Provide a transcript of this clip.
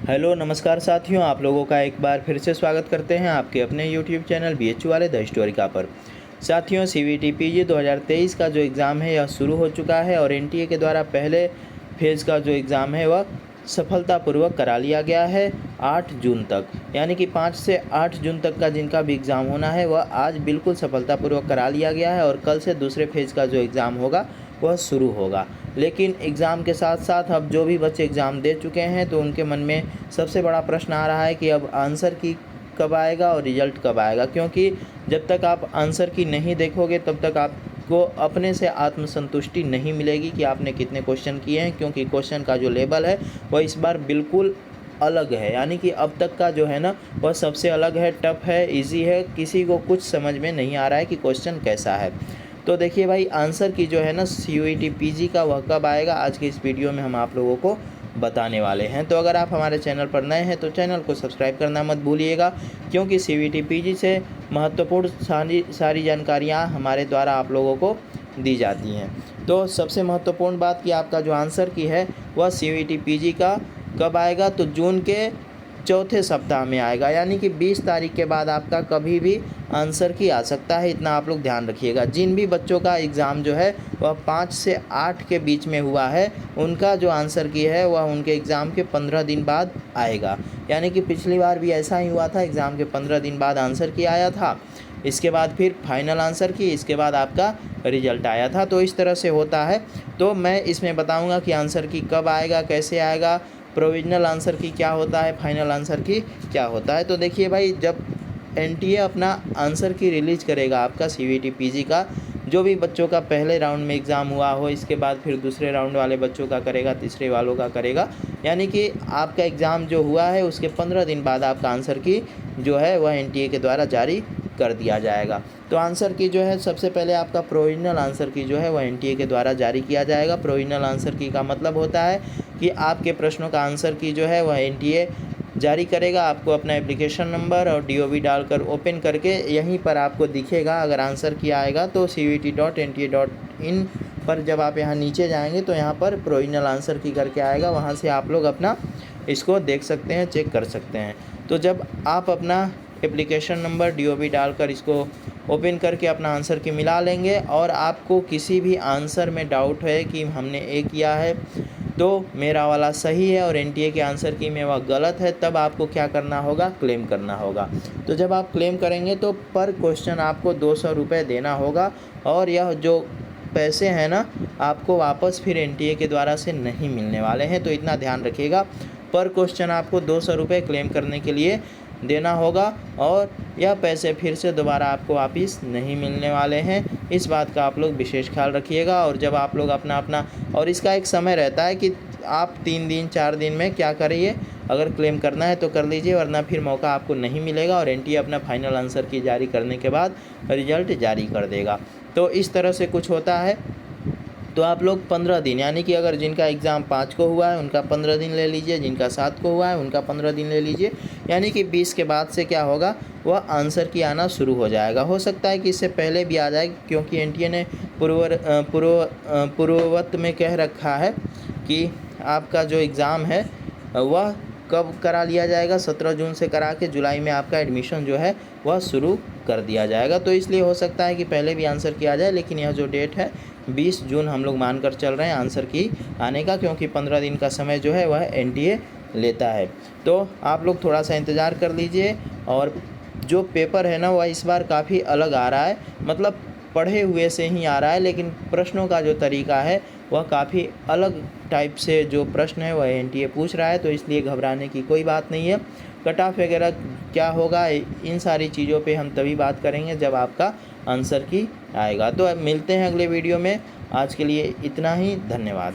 Hello नमस्कार साथियों, आप लोगों का एक बार फिर से स्वागत करते हैं आपके अपने यूट्यूब चैनल BHU वाले द हिस्टोरिका पर। साथियों, CVT PG 2023 का जो एग्ज़ाम है यह शुरू हो चुका है और NTA के द्वारा पहले फेज़ का जो एग्ज़ाम है वह सफलतापूर्वक करा लिया गया है 8 जून तक। यानी कि 5 से 8 जून तक का जिनका भी एग्ज़ाम होना है वह आज बिल्कुल सफलतापूर्वक करा लिया गया है और कल से दूसरे फेज़ का जो एग्ज़ाम होगा वह शुरू होगा। लेकिन एग्ज़ाम के साथ साथ अब जो भी बच्चे एग्ज़ाम दे चुके हैं तो उनके मन में सबसे बड़ा प्रश्न आ रहा है कि अब आंसर की कब आएगा और रिज़ल्ट कब आएगा, क्योंकि जब तक आप आंसर की नहीं देखोगे तब तक आपको अपने से आत्मसंतुष्टि नहीं मिलेगी कि आपने कितने क्वेश्चन किए हैं, क्योंकि क्वेश्चन का जो लेवल है वह इस बार बिल्कुल अलग है। यानी कि अब तक का जो है ना वह सबसे अलग है, टफ है, इजी है, किसी को कुछ समझ में नहीं आ रहा है कि क्वेश्चन कैसा है। तो देखिए भाई, आंसर की जो है ना CVT PG का वह कब आएगा, आज के इस वीडियो में हम आप लोगों को बताने वाले हैं। तो अगर आप हमारे चैनल पर नए हैं तो चैनल को सब्सक्राइब करना मत भूलिएगा, क्योंकि CVT PG से महत्वपूर्ण सारी जानकारियाँ हमारे द्वारा आप लोगों को दी जाती हैं। तो सबसे महत्वपूर्ण बात कि आपका जो आंसर की है वह CVT PG का कब आएगा, तो जून के चौथे सप्ताह में आएगा। यानी कि 20 तारीख के बाद आपका कभी भी आंसर की आ सकता है, इतना आप लोग ध्यान रखिएगा। जिन भी बच्चों का एग्ज़ाम जो है वह 5 से 8 के बीच में हुआ है उनका जो आंसर की है वह उनके एग्ज़ाम के 15 दिन बाद आएगा। यानी कि पिछली बार भी ऐसा ही हुआ था, एग्ज़ाम के 15 दिन बाद आंसर की आया था, इसके बाद फिर फाइनल आंसर की, इसके बाद आपका रिजल्ट आया था। तो इस तरह से होता है। तो मैं इसमें बताऊंगा कि आंसर की कब आएगा, कैसे आएगा, प्रोविजनल आंसर की क्या होता है, फाइनल आंसर की क्या होता है। तो देखिए भाई, जब NTA अपना आंसर की रिलीज़ करेगा आपका CVT PG का, जो भी बच्चों का पहले राउंड में एग्ज़ाम हुआ हो, इसके बाद फिर दूसरे राउंड वाले बच्चों का करेगा, तीसरे वालों का करेगा। यानी कि आपका एग्ज़ाम जो हुआ है उसके 15 दिन बाद आपका आंसर की जो है वह NTA के द्वारा जारी कर दिया जाएगा। तो आंसर की जो है सबसे पहले आपका प्रोविजनल आंसर की जो है वह NTA के द्वारा जारी किया जाएगा। प्रोविजनल आंसर की का मतलब होता है कि आपके प्रश्नों का आंसर की जो है वह NTA जारी करेगा। आपको अपना एप्लीकेशन नंबर और DOB डालकर ओपन करके यहीं पर आपको दिखेगा। अगर आंसर की आएगा तो cvt.nta.in पर जब आप यहाँ नीचे जाएंगे तो यहाँ पर प्रोविजनल आंसर की करके आएगा, वहाँ से आप लोग अपना इसको देख सकते हैं, चेक कर सकते हैं। तो जब आप अपना एप्लीकेशन नंबर DOB डालकर इसको ओपन करके अपना आंसर की मिला लेंगे और आपको किसी भी आंसर में डाउट है कि हमने ए किया है तो मेरा वाला सही है और NTA के आंसर की में वह गलत है, तब आपको क्या करना होगा, क्लेम करना होगा। तो जब आप क्लेम करेंगे तो पर क्वेश्चन आपको 200 रुपये देना होगा और यह जो पैसे हैं ना आपको वापस फिर NTA के द्वारा से नहीं मिलने वाले हैं। तो इतना ध्यान रखिएगा, पर क्वेश्चन आपको 200 रुपये क्लेम करने के लिए देना होगा और यह पैसे फिर से दोबारा आपको वापस नहीं मिलने वाले हैं। इस बात का आप लोग विशेष ख्याल रखिएगा। और जब आप लोग अपना और इसका एक समय रहता है कि आप 3 दिन 4 दिन में क्या करिए, अगर क्लेम करना है तो कर लीजिए, वरना फिर मौका आपको नहीं मिलेगा और NTA अपना फाइनल आंसर की जारी करने के बाद रिजल्ट जारी कर देगा। तो इस तरह से कुछ होता है। तो आप लोग 15 दिन, यानी कि अगर जिनका एग्ज़ाम 5 को हुआ है उनका 15 दिन ले लीजिए, जिनका 7 को हुआ है उनका 15 दिन ले लीजिए। यानी कि 20 के बाद से क्या होगा, वह आंसर की आना शुरू हो जाएगा। हो सकता है कि इससे पहले भी आ जाए, क्योंकि NTA ने पूर्ववत में कह रखा है कि आपका जो एग्ज़ाम है वह कब करा लिया जाएगा, 17 जून से करा के जुलाई में आपका एडमिशन जो है वह शुरू कर दिया जाएगा। तो इसलिए हो सकता है कि पहले भी आंसर किया जाए, लेकिन यह जो डेट है 20 जून हम लोग मानकर चल रहे हैं आंसर की आने का, क्योंकि 15 दिन का समय जो है वह NTA लेता है। तो आप लोग थोड़ा सा इंतज़ार कर लीजिए। और जो पेपर है ना वह इस बार काफ़ी अलग आ रहा है, मतलब पढ़े हुए से ही आ रहा है, लेकिन प्रश्नों का जो तरीका है वह काफ़ी अलग टाइप से जो प्रश्न है वह NTA पूछ रहा है। तो इसलिए घबराने की कोई बात नहीं है। कट ऑफ वगैरह क्या होगा, इन सारी चीज़ों पे हम तभी बात करेंगे जब आपका आंसर की आएगा। तो अब मिलते हैं अगले वीडियो में। आज के लिए इतना ही, धन्यवाद।